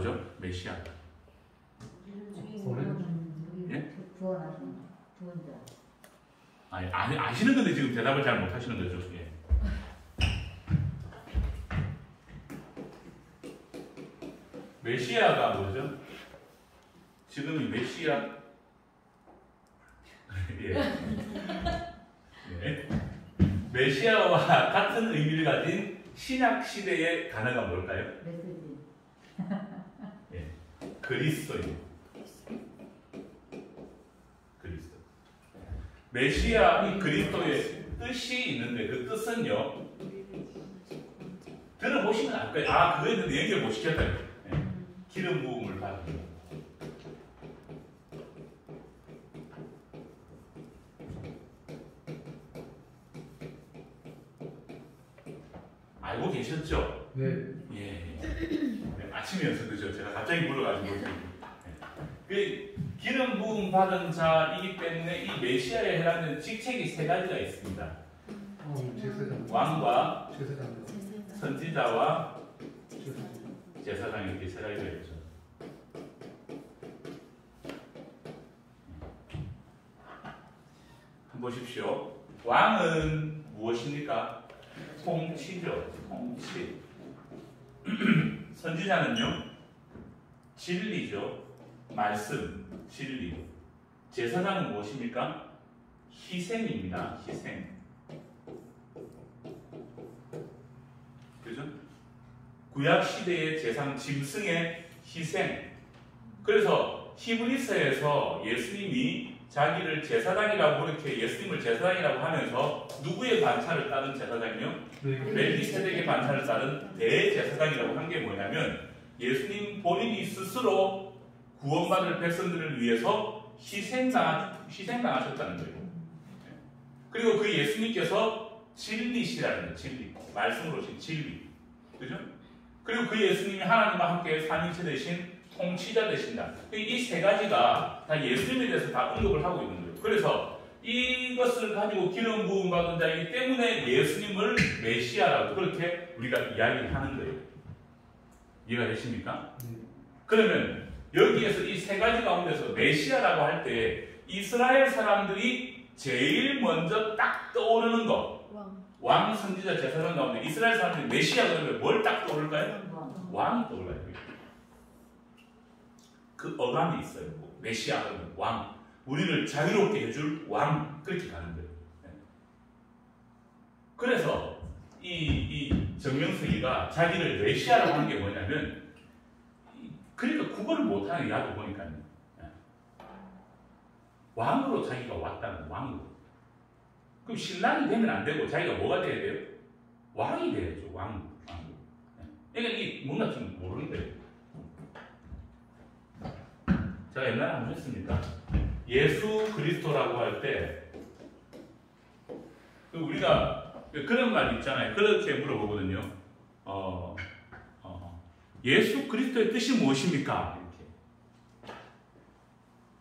뭐죠? 메시아다. 예? 아니, 아시는 건데 지금 대답을 잘 못하시는 거죠. 예. 메시아가 뭐죠? 지금 이 메시아 예. 예. 메시아와 같은 의미를 가진 신약 시대의 단어가 뭘까요? 예. 그리스도입니다. 그리스도. 메시아 이 그리스도의 뜻이 있는데 그 뜻은요. 들어보시면 알 거예요. 아, 그거에 대해서 연결 못 시켰다. 예. 기름 부음을 받는 거. 알고 계셨죠? 네. 예. 네, 아침이어서 그죠? 제가 갑자기 물어가지고. 그 기름 부음 받은 자이기 때문에 이 메시아에 해당되는 직책이 세 가지가 있습니다. 왕과 선지자와 제사장 이렇게 세 가지가 있죠. 한번 보십시오. 왕은 무엇입니까? 통치죠. 통치. 선지자는요? 진리죠. 말씀, 진리. 제사장은 무엇입니까? 희생입니다. 희생. 그죠? 구약시대의 제상 짐승의 희생. 그래서 히브리서에서 예수님이 자기를 제사장이라고 이렇게 예수님을 제사장이라고 하면서 누구의 반차를 따른 제사장이요? 멜기세덱의 반차를 따른 대제사장이라고 한 게 뭐냐면 예수님 본인이 스스로 구원받을 백성들을 위해서 희생당하셨다는 거예요. 그리고 그 예수님께서 진리시라는 거예요. 진리. 말씀으로 오신 진리. 그죠? 그리고 그 예수님이 하나님과 함께 삼위일체 되신 통치자 되신다. 이 세 가지가 다 예수님에 대해서 다 언급을 하고 있는 거예요. 그래서 이것을 가지고 기름 부음 받은 자이기 때문에 예수님을 메시아라고 그렇게 우리가 이야기를 하는 거예요. 이해가 되십니까? 그러면 여기에서 이 세 가지 가운데서 메시아라고 할 때 이스라엘 사람들이 제일 먼저 딱 떠오르는 것 왕, 선지자, 제사장 가운데 이스라엘 사람들이 메시아 그러면 뭘 딱 떠오를까요? 왕이 떠올라요. 그 어감이 있어요. 메시아 그러면 왕, 우리를 자유롭게 해줄 왕 그렇게 가는 거예요. 그래서 이 정명석이가 자기를 메시아라고 하는 게 뭐냐면 그러니까 국어를 못하는 야도 보니까요. 왕으로 자기가 왔다는 왕으로. 그럼 신랑이 되면 안 되고 자기가 뭐가 돼야 돼요? 왕이 돼야죠. 왕. 그러니까 이 뭔가 좀 모르는 거예요. 제가 옛날에 안 했습니까? 예수 그리스도라고 할 때 우리가 그런 말 있잖아요. 그렇게 물어보거든요. 예수 그리스도의 뜻이 무엇입니까?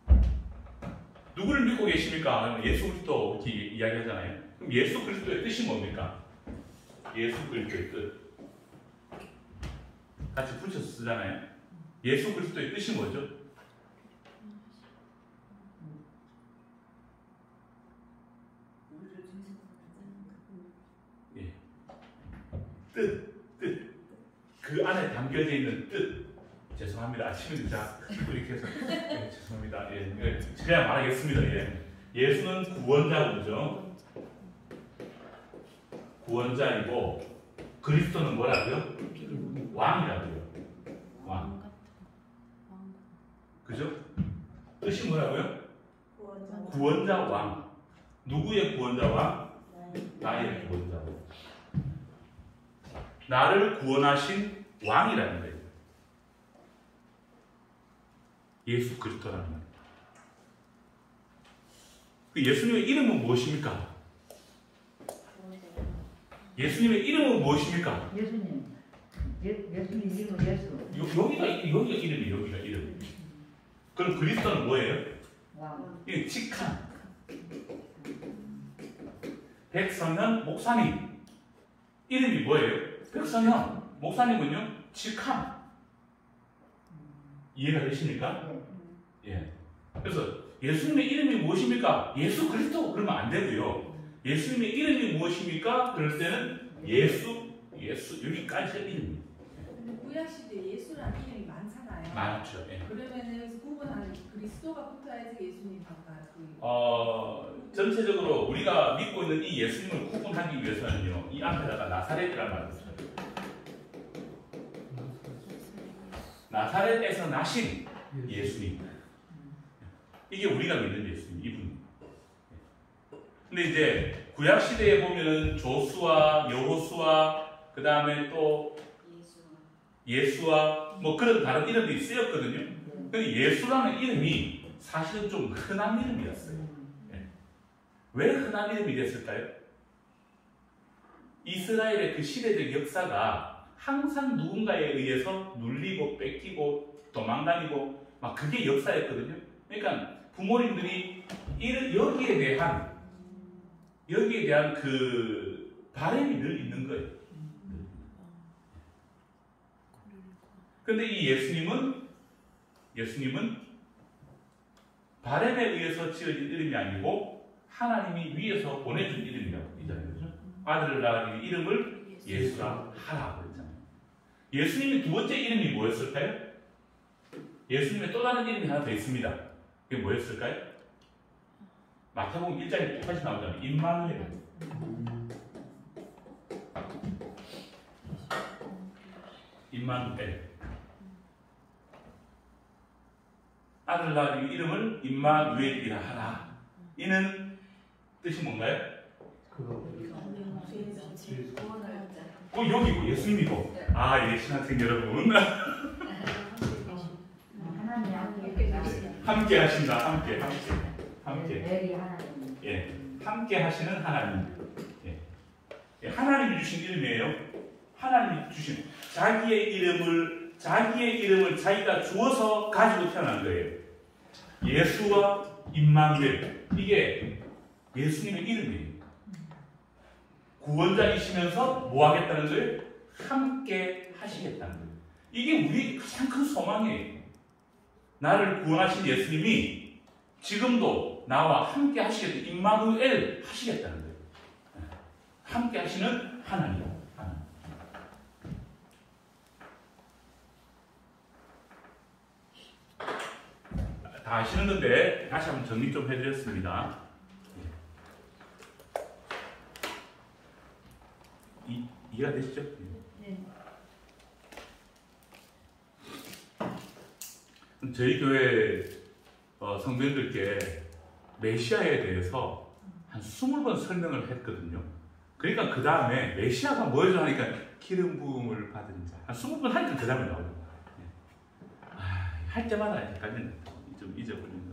이렇게. 누구를 믿고 계십니까? 예수 그리스도 이렇게 이야기하잖아요. 그럼 예수 그리스도의 뜻이 뭡니까? 예수 그리스도의 뜻. 같이 붙여서 쓰잖아요. 예수 그리스도의 뜻이 뭐죠? 예. 뜻. 그 안에 담겨져 있는 뜻. 죄송합니다. 아침에 자 이렇게 해서 예, 죄송합니다. 예, 그냥 말하겠습니다. 예. 예수는 구원자죠. 구원자이고 그리스도는 뭐라고요? 왕이라고요. 왕. 그죠? 뜻이 뭐라고요? 구원자 왕. 누구의 구원자 왕? 나의 구원자 왕. 나를 구원하신 왕이라는 거예요. 예수 그리스도라는 거예요. 그 예수님의 이름은 무엇입니까? 예수님의 이름은 무엇입니까? 예수님 이름은 예수. 여기가 이름이에요. 여기가 이름. 그럼 그리스도는 뭐예요? 왕. 이게 직함. 백성현 목사님. 이름이 뭐예요? 백성현 목사님은요? 직함. 이해가 되십니까? 네. 예. 그래서 예수님의 이름이 무엇입니까? 예수 그리스도 그러면 안 되고요. 예수님의 이름이 무엇입니까? 그럴 때는 예수 여기까지가 이름입니다. 근데 구약시대 예수라는 이름이 많잖아요. 많죠. 예. 그러면 여기서 구분하는 그리스도가 붙어야지 예수님 바꿔요. 전체적으로 우리가 믿고 있는 이 예수님을 구분하기 위해서는요, 이 앞에다가 나사렛이라는 말을 써요. 나사렛에서 나신 예수님. 이게 우리가 믿는 예수님, 이분. 근데 이제 구약 시대에 보면은 조수아, 여호수아, 그 다음에 또 예수와 뭐 그런 다른 이름들이 쓰였거든요. 근데 예수라는 이름이 사실은 좀 흔한 이름이었어요. 왜 흔한 이름이 됐을까요? 이스라엘의 그 시대적 역사가 항상 누군가에 의해서 눌리고 뺏기고 도망다니고 막 그게 역사였거든요. 그러니까 부모님들이 여기에 대한 그 바람이 늘 있는 거예요. 근데 이 예수님은 바람에 의해서 지어진 이름이 아니고 하나님이 위에서 보내준 이름이라고 그러잖아요. 그죠? 아들을 낳은 이름을 예수라 하라고 그랬잖아요. 예수님의 두 번째 이름이 뭐였을까요? 예수님의 또 다른 이름이 하나 더 있습니다. 그게 뭐였을까요? 마태복음 1장에 똑같이 나오잖아요. 임마누엘. 임마누엘. 아들 낳은 이름을 임마누엘이라 하라. 이는 뜻이 뭔가요? 여기고 예수님이고. 이게 신학생 여러분. 함께 하신다. 함께. 예, 함께 하시는 하나님. 예, 하나님이 주신 이름이에요. 하나님이 주신 자기의 이름을 자기가 주어서 가지고 태어난 거예요. 예수와 임마누엘. 이게 예수님의 이름이에요. 구원자이시면서 뭐 하겠다는 거예요? 함께 하시겠다는 거예요. 이게 우리의 가장 큰 소망이에요. 나를 구원하신 예수님이 지금도 나와 함께 하시겠다. 임마누엘 하시겠다는 거예요. 함께 하시는 하나님. 다 아시는 건데 다시 한번 정리 좀 해드렸습니다. 이해가 되시죠? 네. 저희 교회 성도님들께 메시아에 대해서 한 20번 설명을 했거든요. 그러니까 그 다음에 메시아가 뭐죠 하니까 기름 부음을 받은 자. 한 20번 하니까 그 다음에 나오는 거예요. 할 때마다 헷갈리는 거예요. 좀 잊어버리는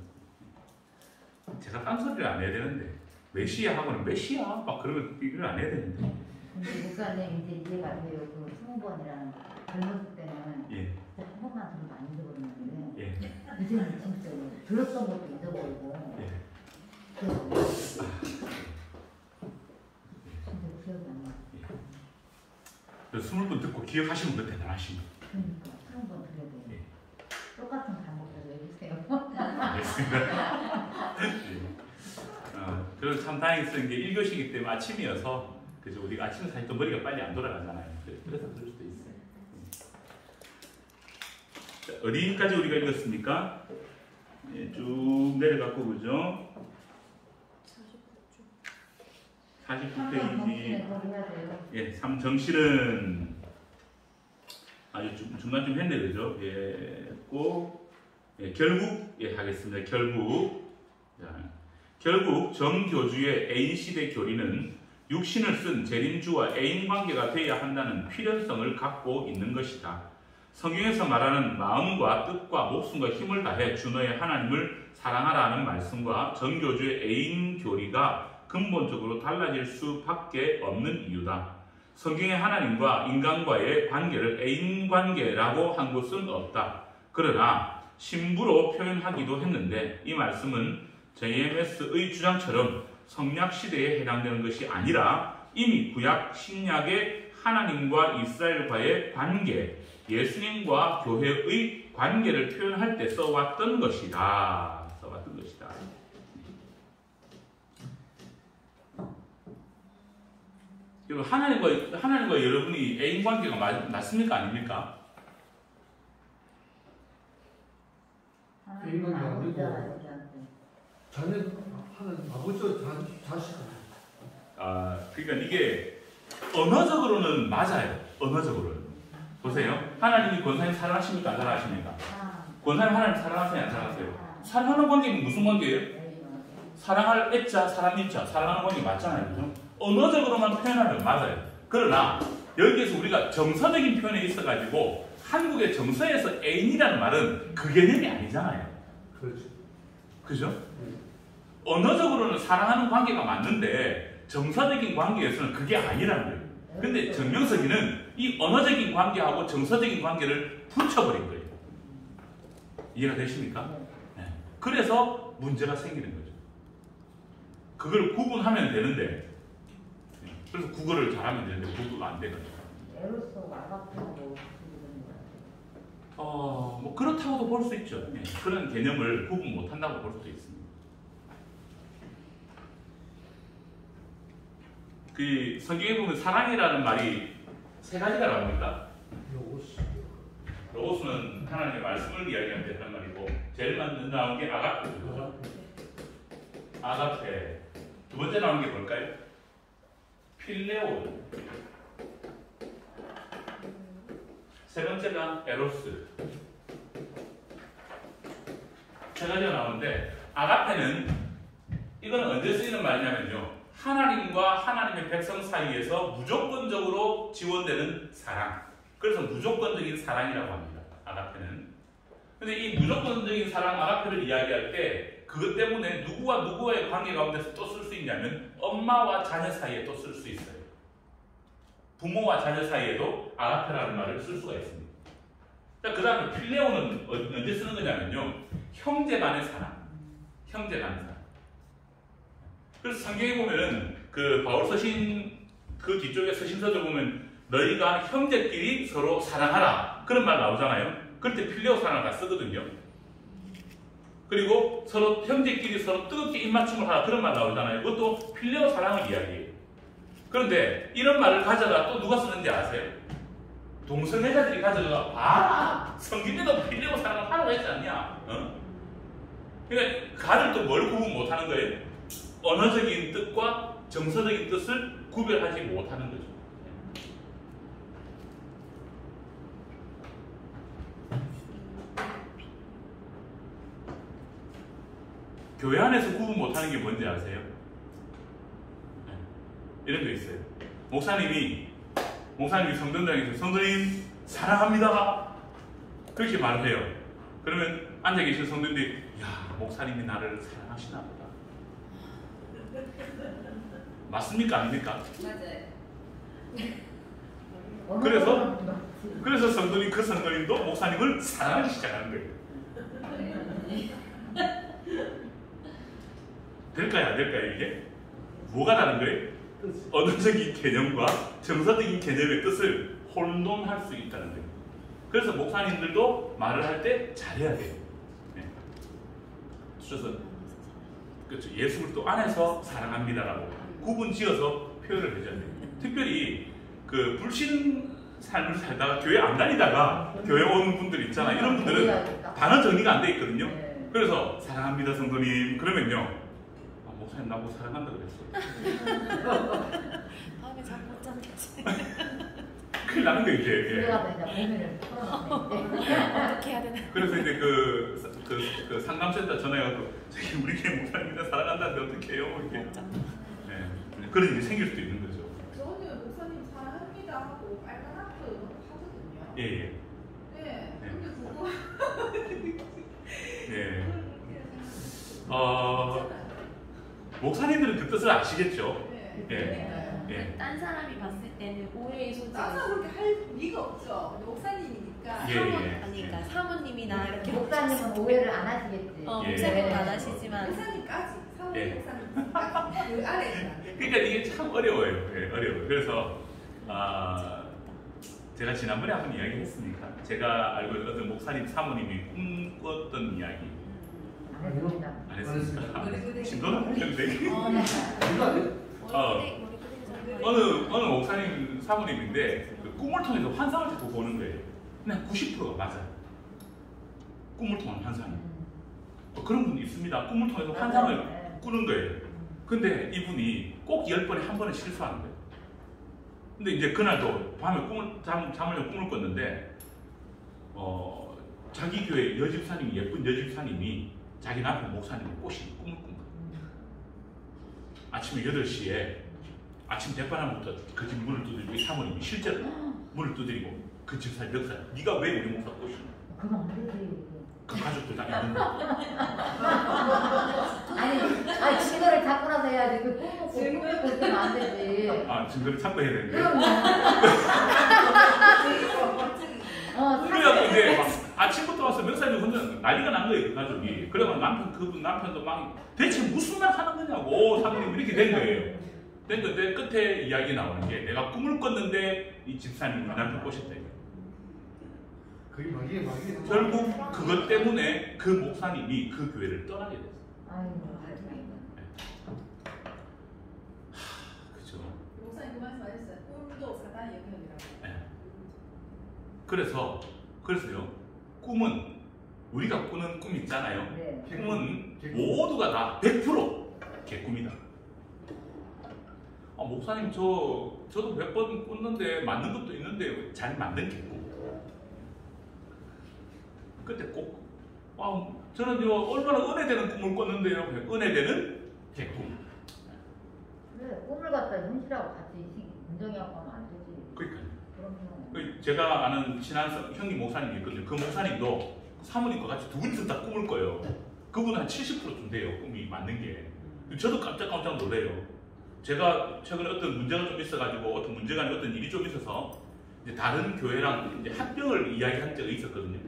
거. 제가 딴소리를 안 해야 되는데 메시아 하고는 메시아 막 그러면 이걸 안 해야 되는데. 근데 목사님 이제 이해가 돼요. 그 20번이라는 젊었을 때는 예. 한 번만 들으면 안 잊어버리는데 예. 이제는 진짜 들었던 것도 잊어버리고 예. 진짜 기억이 안 나. 예. 20번 듣고 기억하시는 분 대단하신 거예요. 그러니까 20번 들어야 돼요. 예. 똑같은 반복해서 해주세요. 알겠습니다. 예. 그래서 참 다행스러운 게 1교시이기 때문에 아침이어서 그래서 우리가 아침에 사실 또 머리가 빨리 안 돌아가잖아요. 그래서 그럴 수도 있어요. 자, 어디까지 우리가 읽었습니까? 예, 쭉 내려갔고 그죠? 49페이지. 예, 3정실은 아주 중간쯤 했네 그죠? 예, 했고 결국 하겠습니다. 결국 정교주의 A시대 교리는 육신을 쓴 재림주와 애인 관계가 되어야 한다는 필연성을 갖고 있는 것이다. 성경에서 말하는 마음과 뜻과 목숨과 힘을 다해 주 너의 하나님을 사랑하라 하는 말씀과 정교주의 애인 교리가 근본적으로 달라질 수밖에 없는 이유다. 성경의 하나님과 인간과의 관계를 애인 관계라고 한 곳은 없다. 그러나 신부로 표현하기도 했는데 이 말씀은 JMS의 주장처럼 성약 시대에 해당되는 것이 아니라 이미 구약 신약의 하나님과 이스라엘과의 관계, 예수님과 교회의 관계를 표현할 때 써왔던 것이다. 그리고 하나님과 여러분이 애인 관계가 맞습니까? 아닙니까? 하나님은 아버지잖아요, 우리한테. 자녀 하나님 아버지와 자식. 그러니까 이게 언어적으로는 맞아요. 언어적으로는. 보세요. 하나님이 권사님 사랑하십니까? 안 사랑하십니까? 권사님 하나님 사랑하세요? 안 사랑하세요? 사랑하는 관계는 무슨 관계예요? 사랑할 애자, 사랑입자, 사랑하는 관계 맞잖아요. 그죠? 언어적으로만 표현하면 맞아요. 그러나 여기에서 우리가 정서적인 표현에 있어가지고 한국의 정서에서 애인이라는 말은 그 개념이 아니잖아요. 그렇죠. 그죠? 언어적으로는 사랑하는 관계가 맞는데 정서적인 관계에서는 그게 아니라는 거예요. 근데 정명석이는 이 언어적인 관계하고 정서적인 관계를 붙여버린 거예요. 이해가 되십니까? 네. 그래서 문제가 생기는 거죠. 그걸 구분하면 되는데, 그래서 국어를 잘하면 되는데 국어가 안 되거든요. 에로서 아가페하고 뭐 그렇다고도 볼 수 있죠. 네. 그런 개념을 구분 못한다고 볼 수도 있습니다. 그 성경에 보면 사랑이라는 말이 세 가지가 나옵니다. 로고스는 하나님의 말씀을 이야기할 때 하는 말이고, 제일 먼저 나온 게 아가페죠. 아가페. 두 번째 나온 게 뭘까요? 필레오. 세 번째가 에로스. 세 가지가 나오는데, 아가페는 이건 언제 쓰이는 말이냐면요, 하나님과 하나님의 백성 사이에서 무조건적으로 지원되는 사랑. 그래서 무조건적인 사랑이라고 합니다. 아가페는. 근데 이 무조건적인 사랑 아가페를 이야기할 때 그것 때문에 누구와 누구와의 관계 가운데서 또 쓸 수 있냐면 엄마와 자녀 사이에 또 쓸 수 있어요. 부모와 자녀 사이에도 아가페라는 말을 쓸 수가 있습니다. 그 다음에 필레오는 언제 쓰는 거냐면요, 형제 간의 사랑. 형제 간의 사랑. 그래서 성경에 보면은 그 바울 서신 그 뒤쪽에 서신서들 보면 너희가 형제끼리 서로 사랑하라 그런 말 나오잖아요. 그럴 때 필레오 사랑을 다 쓰거든요. 그리고 서로 형제끼리 서로 뜨겁게 입맞춤을 하라 그런 말 나오잖아요. 그것도 필레오 사랑을 이야기해요. 그런데 이런 말을 가져가 또 누가 쓰는지 아세요? 동성애자들이 가져가 봐라, 성경에도 필레오 사랑을 하라고 했지 않냐? 그러니까 가를 또 뭘 구분 못하는 거예요? 언어적인 뜻과 정서적인 뜻을 구별하지 못하는 거죠. 교회 안에서 구분 못하는 게 뭔지 아세요? 이런 거 있어요. 목사님이 성전장에서 성도님 사랑합니다 그렇게 말을 해요. 그러면 앉아 계신 성도님들이 야, 목사님이 나를 사랑하시나 보다. 맞습니까? 아닙니까? 맞아요. 그래서 그 성도님도 목사님을 사랑하기 시작하는 거예요. 될까요? 안 될까요? 이게? 뭐가 다른 거예요? 언어적인 개념과 정서적인 개념의 뜻을 혼돈할 수 있다는 거예요. 그래서 목사님들도 말을 할 때 잘해야 돼요. 네. 그래서 그렇죠. 예수 그리스도 안에서 사랑합니다라고 구분 지어서 표현을 해줘야 돼요. 특별히 그 불신 삶을 살다가 교회 안 다니다가 교회 오는 분들 있잖아요. 이런 분들은 단어 정리가 안 돼 있거든요. 그래서 사랑합니다 성도님 그러면요, 목사님 나보고 사랑한다 그랬어. 다음에 잠 못 잔다지. 큰일 나는 거 이제. 그래가 이제 고민을 풀어놨네. 어떻게 해야 되나? 그래서 이제 그 상담센터 전화해가지고 저기 우리 교회 목사님이나 사랑한다는데 어떻게 해요? 이렇게. 네. 그런 일이 생길 수도 있는 거죠. 저는 목사님 사랑합니다 하고 빨간 하트 하거든요. 예. 네. 근데 그거 예. 목사님들은 그 뜻을 아시겠죠? 예. 딴 사람이 봤을 때는 오해의 소지가 나는 그렇게 할 리가 없죠. 목사님이니까. 예. 그러니까 사모님이나 이렇게 목사님은 오해를 안 하시겠지. 목사님은 안 하시지만 목사님까지 사모님 예. 목사님까지 그 아래는 안 돼요. 그러니까 이게 참 어려워요. 예, 어려워요. 그래서 제가 지난번에 한번 이야기했으니까 제가 알고 있는 어떤 목사님 사모님이 꿈꿨던 이야기 안 했습니다. 안 했습니까? 머리끄댕이. 진도는 했는데 이거 아니에요? 어느 목사님 사모님인데 그 꿈을 통해서 환상을 자꾸 보는 거예요. 그냥 90%가 맞아요. 꿈을 통한 환상이. 그런 분이 있습니다. 꿈을 통해서 환상을 네. 꾸는 거예요. 근데 이분이 꼭 10번에 한 번은 실수하는 거예요. 근데 이제 그날도 밤에 잠을 꿈을 꿨는데 자기 교회 여집사님이 예쁜 여집사님이 자기 남편 목사님을 꼬시는 꿈을 꾼 거예요. 아침에 8시에 아침 대바람부터 그 집 문을 두드리고 이 사모님이 실제로 문을 두드리고 그 집사님 역사 네가 왜 우리 목사 꼬시는 거야? 그럼 안 되지. 그 가족들 다 있는 거야. 아니 증거를 잡고 나서 해야지. 그 꿈을 꾸면 안 되지. 아 증거를 찾고 해야 되는데 그럼요. 그래갖고 이제 막 아침부터 와서 명사님 혼자 난리가 난 거예요, 그 가족이. 그러면 그분 남편도 막 대체 무슨 말 하는 거냐고 사모님 이렇게 된 거예요. 된 건데 끝에 이야기 나오는 게 내가 꿈을 꿨는데 이 집사님이 남편 꼬셨다 이거. 그게 막이에요. 결국 그것 때문에 그 목사님이 그 교회를 떠나게 됐어요. 아이고. 그죠. 목사님 그 말씀하셨어요. 꿈도 사단의 영역이라고. 그래서요. 꿈은 우리가 꾸는 꿈 있잖아요. 네. 꿈은 모두가 다 100% 개꿈이다. 목사님 저도 몇 번 꿨는데 맞는 것도 있는데 잘 맞는 개꿈. 그때 꼭 저는 얼마나 은혜되는 꿈을 꿨는데요. 은혜되는 개꿈. 그래, 꿈을 갖다 현실하고 같이 인정하고 하면 안 되지. 그러니까요. 그럼요. 제가 아는 친한 형님 목사님이 있거든요. 그 목사님도 사모님과 같이 두 분이서 다 꿈을 꿔요. 그분은 한 70%쯤 돼요. 꿈이 맞는 게. 저도 깜짝 놀래요. 제가 최근에 어떤 문제가 좀 있어가지고 어떤 문제가 아니라 어떤 일이 좀 있어서 이제 다른 교회랑 이제 합병을 이야기한 적이 있었거든요.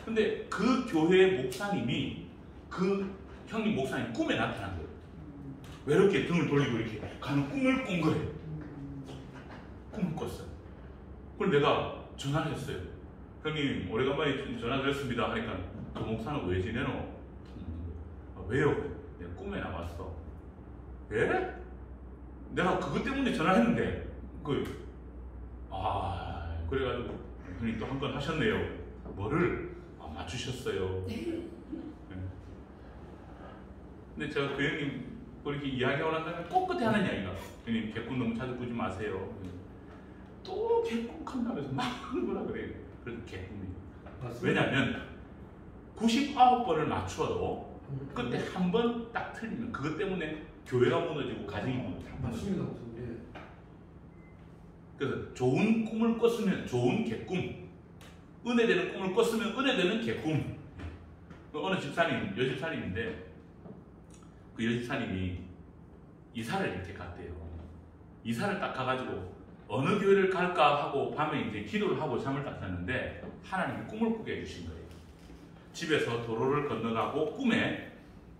근데 그 교회 목사님이 그 형님 목사님 꿈에 나타난 거예요. 외롭게 등을 돌리고 이렇게 가는 꿈을 꾼 거예요. 꿈을 꿨어요. 그걸 내가 전화를 했어요. 형님 오래간만에 전화드렸습니다 하니까 그 목사는 왜 지내노? 왜요? 내가 꿈에 나왔어. 예? 내가 그것 때문에 전화했는데 그래가지고 형님 또 한 건 하셨네요. 뭐를? 맞추셨어요. 네. 근데 제가 그 형님 이렇게 이야기하고 난 다음에 꼭 끝에 하는 이야기가 형님 개꿈 너무 자주 꾸지 마세요. 또 개꿈 한다면서 막 뭐라 그래요. 그래도 개꿈이에요. 왜냐하면 99번을 맞추어도 그때 한 번 딱 틀리면 그것 때문에 교회가 무너지고 가정이 무너지고. 맞습니다. 그래서 좋은 꿈을 꿨으면 좋은 개꿈, 은혜되는 꿈을 꿨으면 은혜되는 개꿈. 어느 집사님, 여집사님인데 그 여집사님이 이사를 이렇게 갔대요. 이사를 딱 가가지고 어느 교회를 갈까 하고 밤에 이제 기도를 하고 잠을 딱 잤는데 하나님이 꿈을 꾸게 해주신 거예요. 집에서 도로를 건너가고 꿈에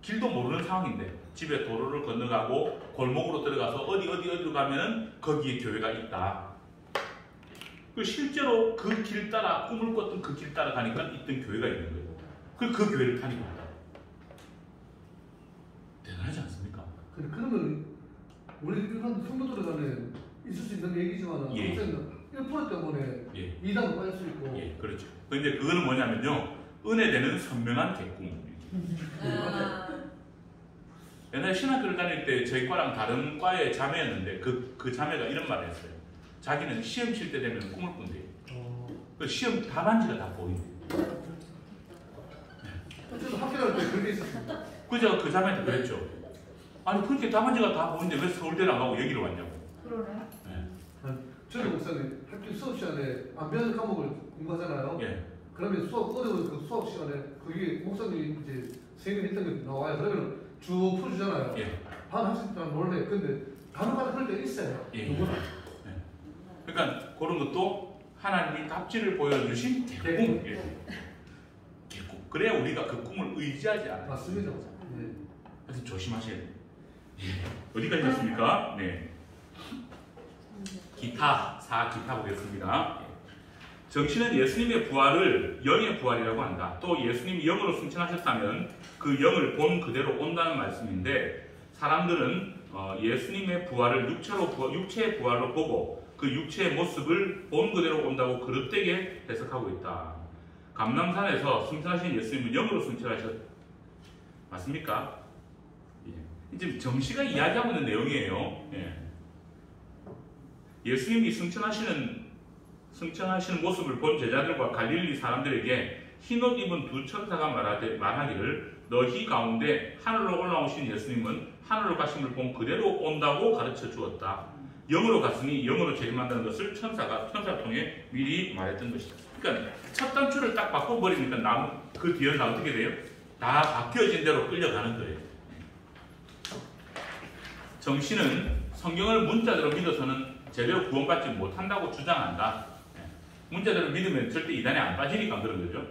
길도 모르는 상황인데 집에 도로를 건너가고 골목으로 들어가서 어디로 가면은 거기에 교회가 있다. 그 실제로 그 길 따라 꿈을 꿨던 그 길 따라 가니까 있던 교회가 있는 거예요. 그 교회를 다니고 있다. 대단하지 않습니까? 그러면 우리 이런 성도들 간에 있을 수 있는 얘기지만 예. 1% 때문에 예. 이단도 빠질 수 있고. 예, 그렇죠. 근데 그거는 뭐냐면요, 은혜되는 선명한 개꿈. 옛날에 신학교를 다닐 때 저희 과랑 다른 과의 자매였는데 그 자매가 이런 말을 했어요. 자기는 시험 칠 때 되면 꿈을 꾼대요. 그 시험 답안지가 다 보인대요. 저도 학교 다닐 때 그렇게 있었습니다. 그저 그 자매한테 그랬죠. 아니 그렇게 답안지가 다 보이는데 왜 서울대를 안 가고 여기로 왔냐고. 그러네. 저희 목사님 학교 수업 시간에 안 배우는 과목을 공부하잖아요. 예. 그러면 어려운 그 수업 시간에 거기 목사님이 이제 선생님이 했던 게 나와요. 그러면 쭉 풀어주잖아요. 예. 반 학생들은 놀래. 근데 간혹가다 그럴 때 있어요. 예. 누구나. 예. 그러니까 그런 것도 하나님이 답지를 보여주신 개꿈. 예. 개꿈. 그래야 우리가 그 꿈을 의지하지 않아요. 맞습니다. 네. 하여튼 조심하셔야 돼요. 예. 어디까지 했습니까? 네. 기타 보겠습니다. 정신은 예수님의 부활을 영의 부활이라고 한다. 또 예수님이 영으로 승천하셨다면 그 영을 본 그대로 온다는 말씀인데 사람들은 예수님의 부활을 육체의 부활로 보고 그 육체의 모습을 본 그대로 온다고 그릇되게 해석하고 있다. 감람산에서 승천하신 예수님은 영으로 승천하셨 맞습니까? 예. 지금 정시가 이야기하고 있는 내용이에요. 예. 예수님이 승천하시는 모습을 본 제자들과 갈릴리 사람들에게 흰옷 입은 두 천사가 말하기를 너희 가운데 하늘로 올라오신 예수님은 하늘로 가심을 본 그대로 온다고 가르쳐 주었다. 영으로 갔으니 영으로 재림한다는 것을 천사를 통해 미리 말했던 것이다. 그러니까 첫 단추를 딱 바꿔버리니까 그 뒤에는 어떻게 돼요? 다 바뀌어진 대로 끌려가는 거예요. 정신은 성경을 문자대로 믿어서는 제대로 구원받지 못한다고 주장한다. 문자대로 믿으면 절대 이단에 안 빠지니까 그런 거죠.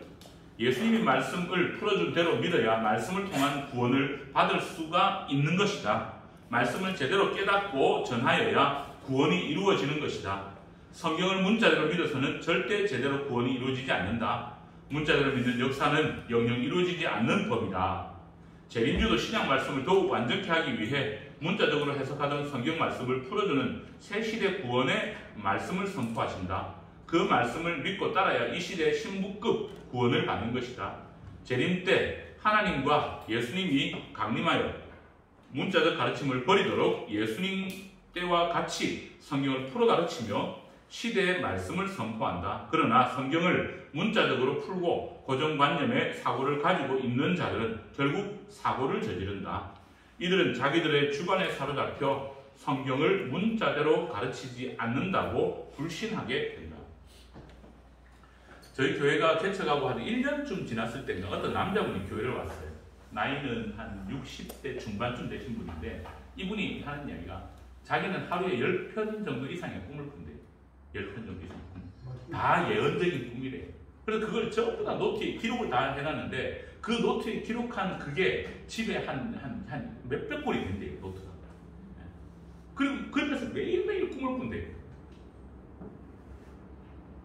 예수님이 말씀을 풀어준 대로 믿어야 말씀을 통한 구원을 받을 수가 있는 것이다. 말씀을 제대로 깨닫고 전하여야 구원이 이루어지는 것이다. 성경을 문자대로 믿어서는 절대 제대로 구원이 이루어지지 않는다. 문자대로 믿는 역사는 영영 이루어지지 않는 법이다. 재림주도 신약 말씀을 더욱 완전케 하기 위해 문자적으로 해석하던 성경 말씀을 풀어주는 새 시대 구원의 말씀을 선포하신다. 그 말씀을 믿고 따라야 이 시대의 신부급 구원을 받는 것이다. 재림 때 하나님과 예수님이 강림하여 문자적 가르침을 버리도록 예수님 때와 같이 성경을 풀어 가르치며 시대의 말씀을 선포한다. 그러나 성경을 문자적으로 풀고 고정관념의 사고를 가지고 있는 자들은 결국 사고를 저지른다. 이들은 자기들의 주관에 사로잡혀 성경을 문자대로 가르치지 않는다고 불신하게 된다. 저희 교회가 개척하고 한 1년쯤 지났을 때인가 어떤 남자분이 교회를 왔어요. 나이는 한 60대 중반쯤 되신 분인데 이분이 하는 이야기가 자기는 하루에 10편 정도 이상의 꿈을 꾼대요. 10편 정도 이상. 다 예언적인 꿈이래요. 그래서 그걸 전부 다 노트에 기록을 다 해놨는데 그 노트에 기록한 그게 집에 한 몇백 권이 된대요. 노트가. 그리고 그 옆에서 매일매일 꿈을 꾼대요.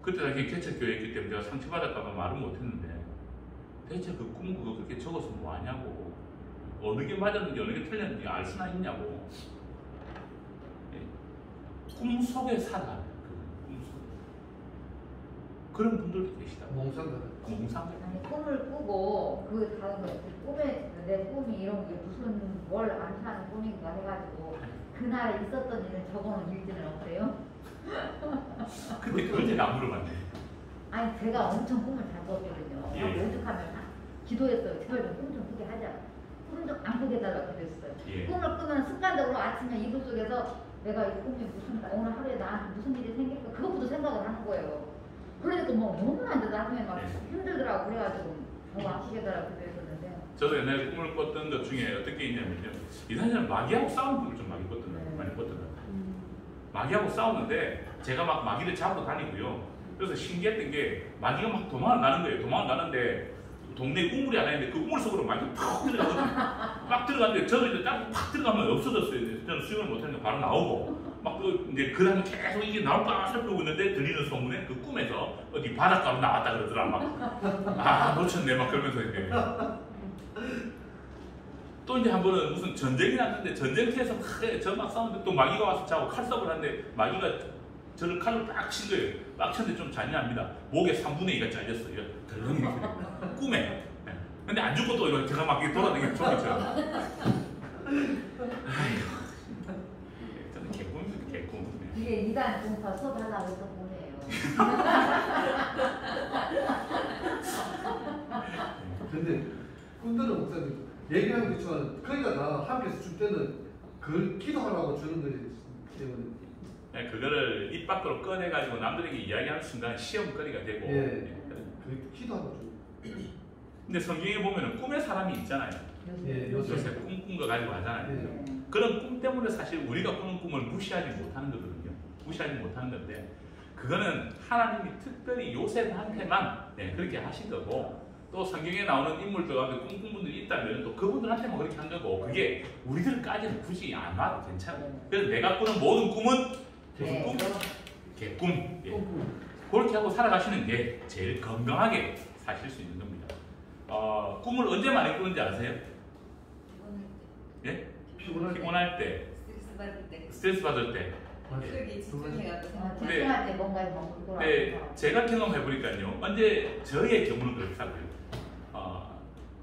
그때 당시 개척교회였기 때문에 제가 상처받을까봐 말은 못했는데 대체 그 꿈 그거 그렇게 적어서 뭐하냐고, 어느 게 맞았는지 어느 게 틀렸는지 알 수나 있냐고. 꿈 속에 살아. 꿈 속에. 그런 분들도 계시다. 몽상가는. 아니 꿈을 꾸고 그 다음에 꿈에 내 꿈이 이런 게 무슨 뭘 안 사는 꿈인가 해가지고 그날 있었던 일을 적어놓은 일들은 없어요? 근데 그걸 제가 안 물어봤네. 아니 제가 엄청 꿈을 잘 꿨거든요. 예. 오죽하면 기도했어요. 제발 좀 꿈 좀 꾸게 하자. 꿈 좀 안 꾸게 해달라고 기도했어요. 예. 꿈을 꾸면 습관적으로 아침에 이불 속에서 내가 이 꿈이 오늘 하루에 나한테 무슨 일이 생길까 그것부터 생각을 하는 거예요. 그러니까 뭐 너무 안 돼. 나중에 막 힘들더라고. 그래가지고 너무 아프게 해달라고 기도했었는데. 저도 옛날에 꿈을 꿨던 것 중에 어떤 게 있냐면요. 이 사람은 마귀하고 싸우는 꿈을 좀 많이 꿨던 거예요. 많이 꿨던 거예요. 마귀하고 싸우는데 제가 막 마귀를 잡고 다니고요. 그래서 신기했던 게 마귀가 막 도망을 가는 거예요. 도망을 가는데 동네에 우물이 하나 있는데 그 우물 속으로 마귀가 팍 들어가거든요. 막 들어갔는데 저도 이제 딱 팍 들어가면 없어졌어요. 저는 수영을 못하니까 바로 나오고 막 이제 그 다음에 계속 이게 나올까 살펴보고 있는데 들리는 소문에 그 꿈에서 어디 바닷가로 나왔다 그러더라. 막 놓쳤네 막 그러면서 이제 또 이제 한 번은 무슨 전쟁이 났는데 전쟁터에서 막 싸우는데 또 마귀가 와서 자고 칼싸움을 하는데 마귀가 저를 칼로 딱 친 거예요. 딱 쳤는데 좀 잔인합니다. 목에 3분의 2가 잘렸어요. 덜렁이 꿈에. 근데 안 죽고 또 이렇게 제가 막 돌아다니는 총이 쳐요. 아이고. 저는 개꿈입니다. 개꿈. 이게 2단 공파 수업하려고 했던 꿈이에요. 근데 꿈들은 목사님 얘기하는 거 있지만 거기가 다 함께 줄 때는 그걸 기도하라고 주는 거지 때문에. 네, 그거를 입 밖으로 꺼내가지고 남들에게 이야기하는 순간 시험거리가 되고. 예. 그 기도하고 주. 근데 성경에 보면은 꿈의 사람이 있잖아요. 예, 요새 꿈꾼 거 가지고 하잖아요. 예. 그런 꿈 때문에 사실 우리가 꾸는 꿈을 무시하지 못하는 거거든요. 무시하지 못하는 건데 그거는 하나님이 특별히 요셉한테만 그렇게 하신 거고 또 성경에 나오는 인물들 가운데 꿈꾼 분들이 있다면 또 그분들한테만 그렇게 한 거고 그게 우리들까지는 굳이 안 와도 괜찮아요. 그래서 내가 꾸는 모든 꿈은 계속 꿈, 개꿈. 예. 그렇게 하고 살아가시는 게 제일 건강하게 사실 수 있는 겁니다. 꿈을 언제 많이 꾸는지 아세요? 예? 피곤할 때. 피곤할 때, 스트레스 받을 때. 스트레스 받을 때. 그게 집중해가지고. 근데- 집중할 때 뭔가에 막 근데 돌아가서. 제가 경험해 보니까요. 언제 저의 경우는 그렇다고요.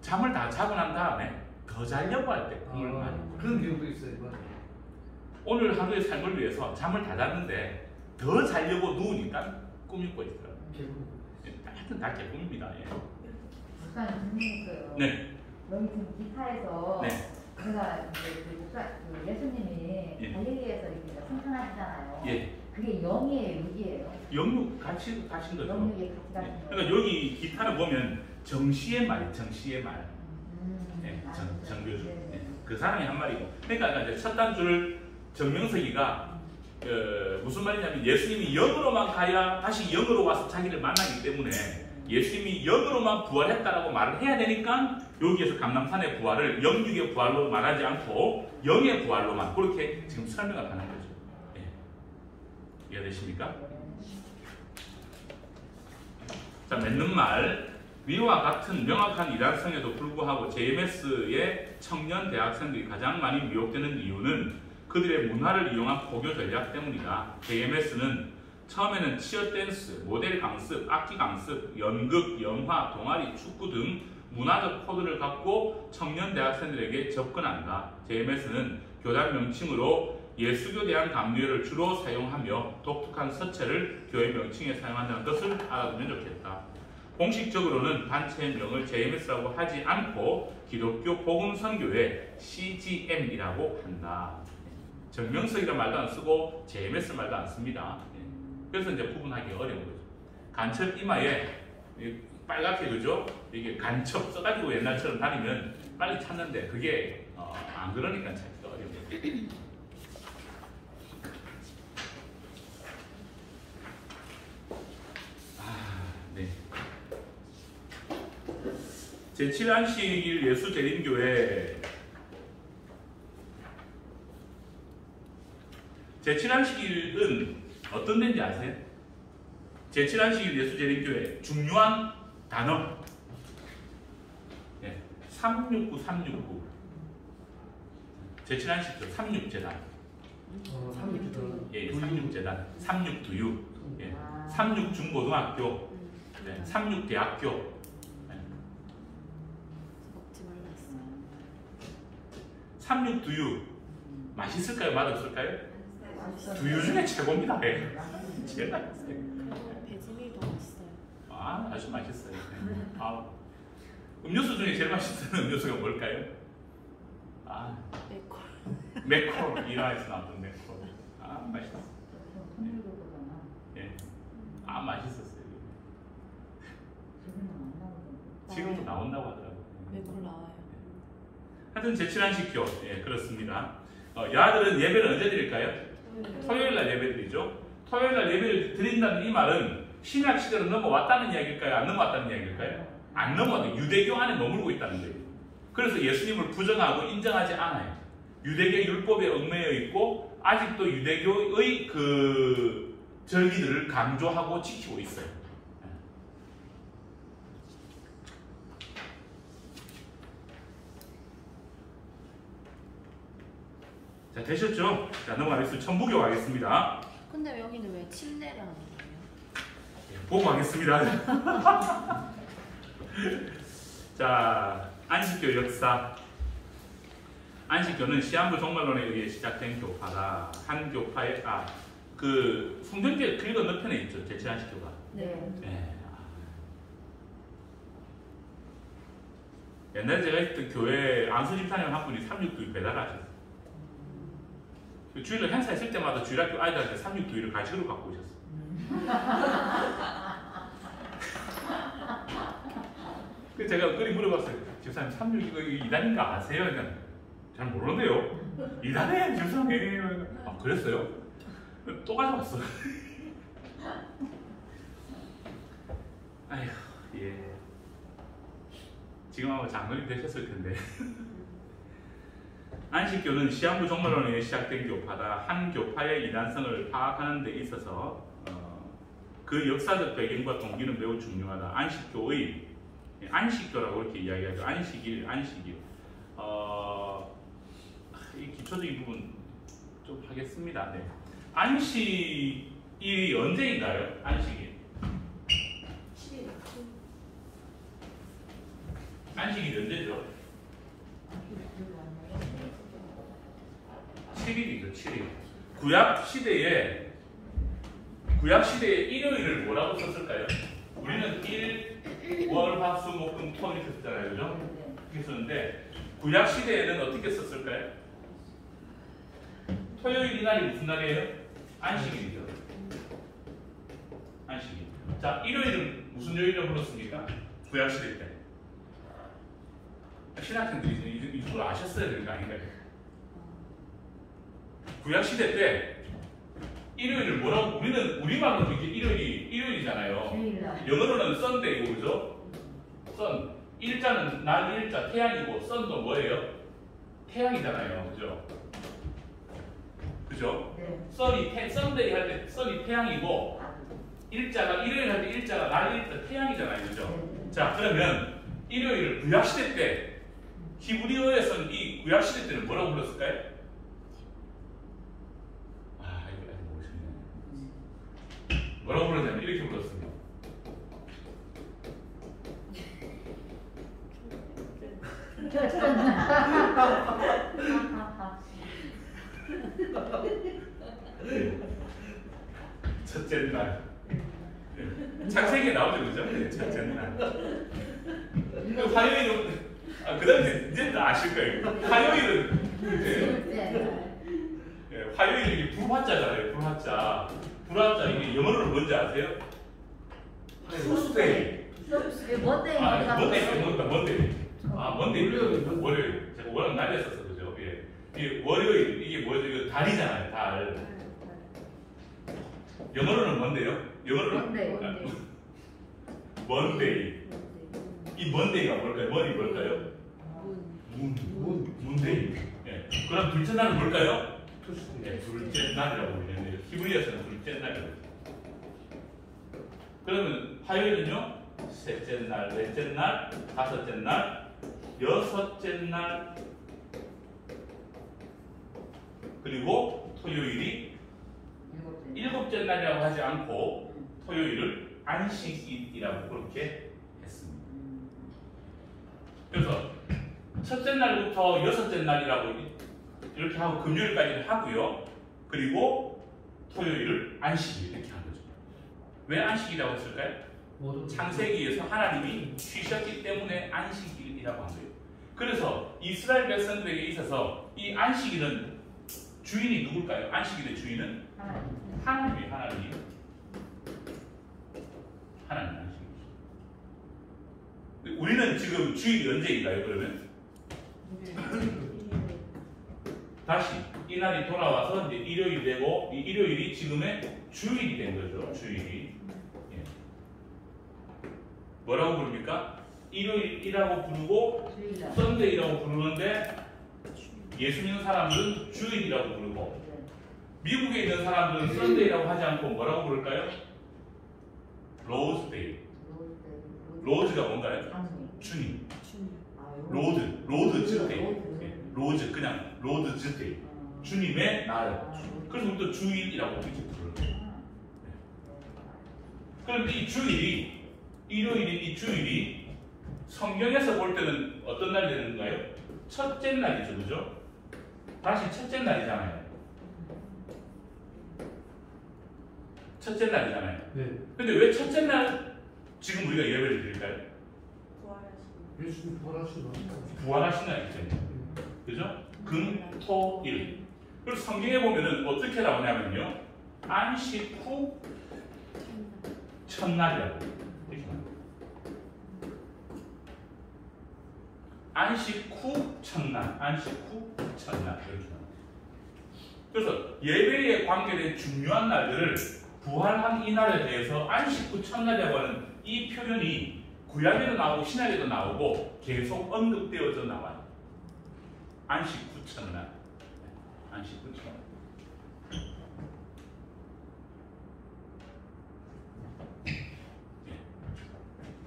잠을 다 자고 난 다음에 더 자려고 할 때 꿈을 많이 꿔요. 그런 경우도 있어요. 맞아. 오늘 하루의 삶을 위해서 잠을 다 잤는데 더 자려고 누우니까 꿈이 꿔 있더라고요. 하여튼 다 개꿈입니다. 예. 목사님 질문했어요. 네. 여기 지금 기타에서 네. 제가 이제 그 예수님이 예. 갈릴리에서 이렇게 승천하시잖아요. 예. 그게 0이에요, 6이에요? 영육 같이 가신 거죠. 영육에 같이 가신 거예요. 그러니까 여기 기타를 보면 정시의 말, 정시의 말. 예, 아, 정교주. 네. 예, 그 사람이 한 말이고. 그러니까 이제 첫 단줄 정명석이가 무슨 말이냐면 예수님이 영으로만 가야 다시 영으로 와서 자기를 만나기 때문에 예수님이 영으로만 부활했다라고 말을 해야 되니까 여기에서 감람산의 부활을 영육의 부활로 말하지 않고 영의 부활로만 그렇게 지금 설명을 하는 거죠. 예. 이해되십니까? 자, 맺는 말. 위와 같은 명확한 일관성에도 불구하고 JMS의 청년 대학생들이 가장 많이 미혹되는 이유는 그들의 문화를 이용한 포교 전략 때문이다. JMS는 처음에는 치어 댄스, 모델 강습, 악기 강습, 연극, 영화, 동아리, 축구 등 문화적 코드를 갖고 청년 대학생들에게 접근한다. JMS는 교단 명칭으로 예수교 대한 감리회를 주로 사용하며 독특한 서체를 교회 명칭에 사용한다는 것을 알아두면 좋겠다. 공식적으로는 단체의 명을 JMS라고 하지 않고 기독교 복음선교회 CGM이라고 한다. 정명석이라는 말도 안 쓰고 JMS 말도 안 씁니다. 그래서 이제 구분하기 어려운 거죠. 간첩 이마에 빨갛게 그죠? 이게 간첩 써가지고 옛날처럼 다니면 빨리 찾는데 그게 안 그러니까 찾기가 어려운 거죠. 네. 제7안식일 예수재림교회 제7안식일은 어떤 데인지 아세요? 제7안식일 예수재림교회 중요한 단어 369 369 제7안식교 36재단 36주다. 예, 36재단 36두유 36중고등학교 36대학교 먹지 말랐어. 36두유 맛있을까요? 맛없을까요? 두유 중에 최고입니다. 제일 맛있어요. 배지밀도 맛있어요. 아주 맛있어요. 음료수 중에 제일 맛있는 음료수가 뭘까요? 매콜. 맥콜. 이라에서 나왔던 맥콜. 맛있어. 예. 맛있었어요. 지금도 나온다고 하더라고요. 매콜 나와요. 하여튼 제7안식교. 예, 그렇습니다. 여아들은 예배를 언제 드릴까요? 토요일날 예배 드리죠. 토요일날 예배를 드린다는 이 말은 신약 시대로 넘어왔다는 이야기일까요? 안 넘어왔다는 이야기일까요? 안 넘어왔다. 유대교 안에 머물고 있다는 거예요. 그래서 예수님을 부정하고 인정하지 않아요. 유대교 율법에 얽매여 있고 아직도 유대교의 그 절기들을 강조하고 지키고 있어요. 자, 되셨죠? 자, 넘어가겠습니다. 천부교 가겠습니다. 근데 여기는 왜 침례를 하는 거예요? 보고 가겠습니다. 자, 안식교 역사. 안식교는 시한부 종말론에 의해 시작된 교파다. 한 교파의 그 성경제 글 건너편에 있죠. 제7안식교가. 네. 네. 옛날에 제가 있던 교회 안수집사님 한 분이 36두유 배달하셨어요. 주일날 행사 있을 때마다 주일학교 아이들한테 36두유를 간식으로 갖고 오셨어요. 그래서 제가 그리 물어봤어요. 집사님 36 이거 이단인가 아세요? 그러니까 잘 모르는데요. 이단에 집사님. 그랬어요? 또 가져왔어. 아휴, 예. 지금 아마 장로님 되셨을 텐데. 안식교는 시한부 종말론에 시작된 교파다. 한 교파의 이단성을 파악하는 데 있어서 그 역사적 배경과 동기는 매우 중요하다. 안식교의 안식교라고 이렇게 이야기하죠. 안식일. 이 기초적인 부분 좀 하겠습니다. 네. 안식일이 언제인가요? 안식일. 7일. 안식일이 언제죠? 7일이죠. 7일. 구약 시대에 일요일을 뭐라고 썼을까요? 우리는 월, 화, 수, 목, 금, 토 이렇게 썼잖아요. 그죠? 이렇게 썼는데 구약 시대에는 어떻게 썼을까요? 토요일 이날이 무슨 날이에요? 안식일이죠. 안식일. 자, 일요일은 무슨 요일이라고 불렀습니까? 구약 시대 때. 신학생들이 이 정도 아셨어야 되는 거 아닌가요? 구약 시대 때 일요일을 뭐라고 우리는 우리말로 이게 일요일이잖아요. 영어로는 썬데이고 그죠? 썬 일자는 날 일자 태양이고 썬도 뭐예요? 태양이잖아요. 그죠? 그죠? 네. 썬데이 할 때 썬이 태양이고 일자가 일요일 할 때 일자가 날 일자 태양이잖아요. 그죠? 자, 그러면 일요일을 구약 시대 때 히브리어에서는 이 구약 시대 때는 뭐라고 불렀을까요? 뭐라고 부르냐면 이렇게 불렀습니다. 첫째 날. 창세기에 나오죠, 그죠? 네, 첫째 날. 화요일은 그다음에 이제 다 아실 거예요. 화요일은 화요일이 불화자잖아요. 불화자 이게 영어로는 뭔지 아세요? 투스데이. 먼데이. 월요일. 제가 워낙 날렸었어, 그죠? 예. 이 월요일 이게 뭐죠? 이거 달이잖아요, 달. 영어로는 뭔데요? 영어로는 먼데이. 이 먼데이가 뭘까요? 먼이 뭘까요? 문데이. 예. 그럼 둘째 날은 뭘까요? 네, 둘째 날이라고 부르는데 히브리어에서는 둘째 날이라고 부르죠. 그러면 화요일은요? 셋째 날, 넷째 날, 다섯째 날, 여섯째 날, 그리고 토요일이 일곱째 날이라고 하지 않고 토요일을 안식일이라고 그렇게 했습니다. 그래서 첫째 날부터 여섯째 날이라고 이렇게 하고 금요일까지는 하고요. 그리고 토요일을 안식일 이렇게 한 거죠. 왜 안식이라고 했을까요? 창세기에서 하나님이 쉬셨기 때문에 안식일이라고 한 거예요. 그래서 이스라엘 백성들에게 있어서 이 안식일은 주인이 누굴까요? 안식일의 주인은 하나님이에요. 하나님 안식일. 우리는 지금 주일이 언제인가요? 그러면? 다시 이날이 돌아와서 이제 일요일이 되고 이 일요일이 지금의 주일이 된 거죠. 주일이. 예. 뭐라고 부릅니까? 일요일이라고 부르고 썬데이라고 부르는데 예수 믿는 사람들은 주일이라고 부르고 미국에 있는 사람들은 썬데이라고 하지 않고 뭐라고 부를까요? 로즈데이. 로즈가 뭔가요? 주님. 로드 즈데이. 로즈 그냥 로드 즈데이. 주님의 날. 그래서 우리도 주일이라고 이렇게 부르는 거예요. 그런데 이 주일이 일요일인 이 주일이 성경에서 볼 때는 어떤 날이 되는 건가요? 첫째 날이죠, 그죠? 다시 첫째 날이잖아요. 첫째 날이잖아요. 네. 근데 왜 첫째 날 지금 우리가 예배를 드릴까요? 예수님 부활하시나? 부활하신 날이잖아요. 그죠? 금, 토, 일. 그리고 성경에 보면은 어떻게 나오냐면요. 안식 후 첫날이라고. 이렇게 나옵니다. 안식 후 첫날. 안식 후 첫날. 이렇게 나옵니다. 그래서 예배에 관계된 중요한 날들을 부활한 이 날에 대해서 안식 후 첫날이라고 하는 이 표현이 구약에도 나오고 신약에도 나오고 계속 언급되어져 나와요. 안식 후 첫날. 안식 후 첫날.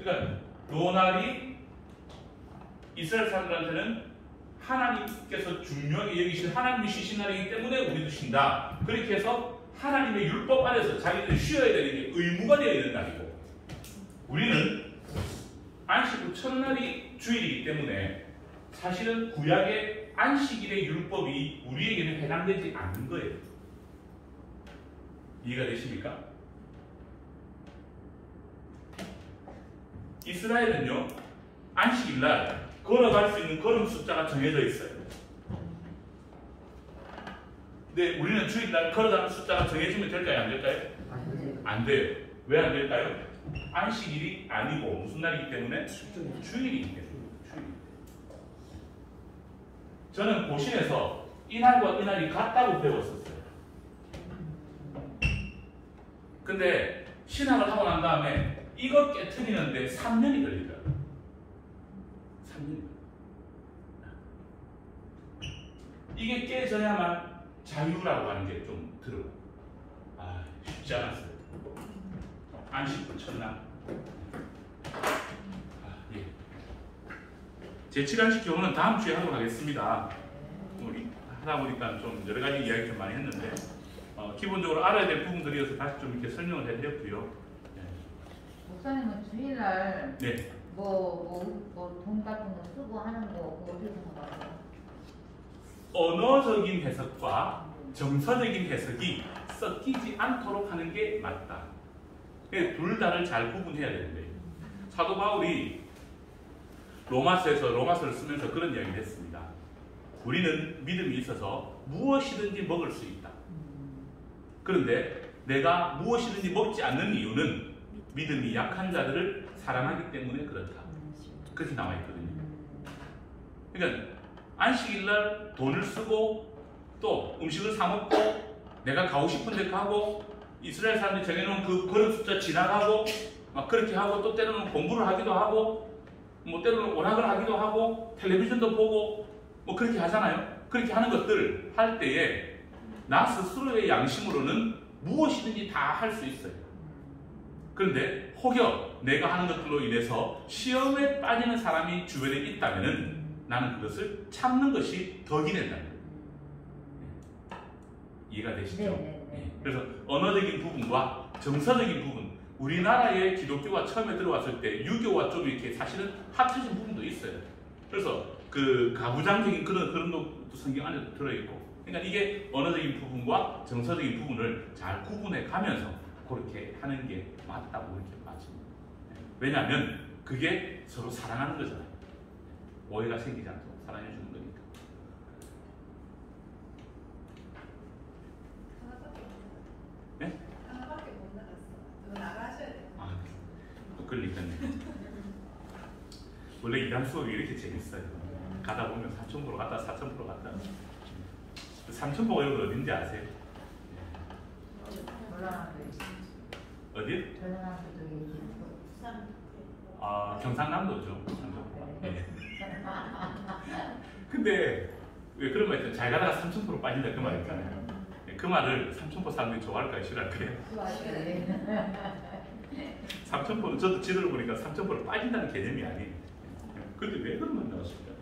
그러니까 노날이 이스라엘 사람들한테는 하나님께서 중요하게 여기신 하나님이 쉬신 날이기 때문에 우리도 쉰다. 그렇게 해서 하나님의 율법 안에서 자기들이 쉬어야 되는 게 의무가 되어 있는 날이고, 우리는 안식 후 첫날이 주일이기 때문에 사실은 구약의 안식일의 율법이 우리에게는 해당되지 않는 거예요. 이해가 되십니까? 이스라엘은요, 안식일날 걸어갈 수 있는 걸음 숫자가 정해져 있어요. 근데 우리는 주일날 걸어가는 숫자가 정해지면 될까요? 안 될까요? 안 돼요. 왜 안 될까요? 안식일이 아니고 무슨 날이기 때문에? 주일이기 때문에. 저는 고신에서 이날과 이날이 같다고 배웠었어요. 근데 신학을 하고 난 다음에 이거 깨트리는데 3년이 걸리더라고요. 3년. 이게 깨져야만 자유라고 하는 게 좀 들어요. 아, 쉽지 않았어요. 안식구 첫날. 예. 제7안식 교훈은 다음 주에 하도록 하겠습니다. 우리 하다 보니까 좀 여러 가지 이야기 좀 많이 했는데, 기본적으로 알아야 될 부분들이어서 다시 좀 이렇게 설명을 해드렸고요. 네. 목사님은 주일날 네. 돈 같은 거 쓰고 하는 거 그거 어떻게 생각하세요? 언어적인 해석과 정서적인 해석이 섞이지 않도록 하는 게 맞다. 둘 다를 잘 구분해야 되는데, 사도 바울이 로마서에서 로마서를 쓰면서 그런 이야기를 했습니다. 우리는 믿음이 있어서 무엇이든지 먹을 수 있다. 그런데 내가 무엇이든지 먹지 않는 이유는 믿음이 약한 자들을 사랑하기 때문에 그렇다. 그렇게 나와 있거든요. 그러니까 안식일날 돈을 쓰고 또 음식을 사 먹고 내가 가고 싶은 데 가고 이스라엘 사람들이 정해놓은 그 걸음 숫자 지나가고 막 그렇게 하고 또 때로는 공부를 하기도 하고 뭐 때로는 오락을 하기도 하고 텔레비전도 보고 뭐 그렇게 하잖아요. 그렇게 하는 것들 할 때에 나 스스로의 양심으로는 무엇이든지 다 할 수 있어요. 그런데 혹여 내가 하는 것들로 인해서 시험에 빠지는 사람이 주변에 있다면 나는 그것을 참는 것이 덕이 된다는 거예요. 이해가 되시죠? 네. 그래서 언어적인 부분과 정서적인 부분, 우리나라의 기독교가 처음에 들어왔을 때 유교와 좀 이렇게 사실은 합쳐진 부분도 있어요. 그래서 그 가부장적인 그런 것도 성경 안에 들어있고, 그러니까 이게 언어적인 부분과 정서적인 부분을 잘 구분해 가면서 그렇게 하는 게 맞다고 이렇게 봐집니다. 왜냐하면 그게 서로 사랑하는 거잖아요. 오해가 생기지 않도록 사랑해 주는 거니까. 네? 하나밖에 못 나갔어. 너 나가셔야 돼. 아, 또 그러니까요. 원래 이단 수업이 이렇게 재밌어요. 가다 보면 3,000% 갔다 4,000% 갔다. 3,000%가 여기 어딘지 아세요? 어디? 아, 경상남도죠. 네. 근데 왜 그런 말 있잖아요. 잘 가다가 3,000% 빠진다 그 말 있잖아요. 그 말을 3,000% 사람들이 좋아할까요? 싫어할까요? 3,000%는 저도 지도를 보니까 3,000% 빠진다는 개념이 아니에요. 근데 왜 그런 말 나왔을까?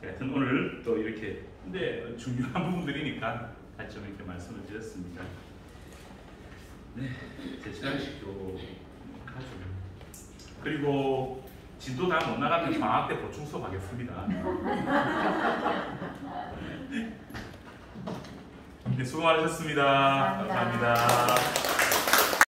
하여튼 오늘 또 이렇게 근데 중요한 부분들이니까 같이 좀 이렇게 말씀을 드렸습니다. 네, 제7안식 교훈 하죠. 그리고 진도 다 못 나가면 방학 때 보충 수업 하겠습니다. 네, 수고 많으셨습니다. 감사합니다.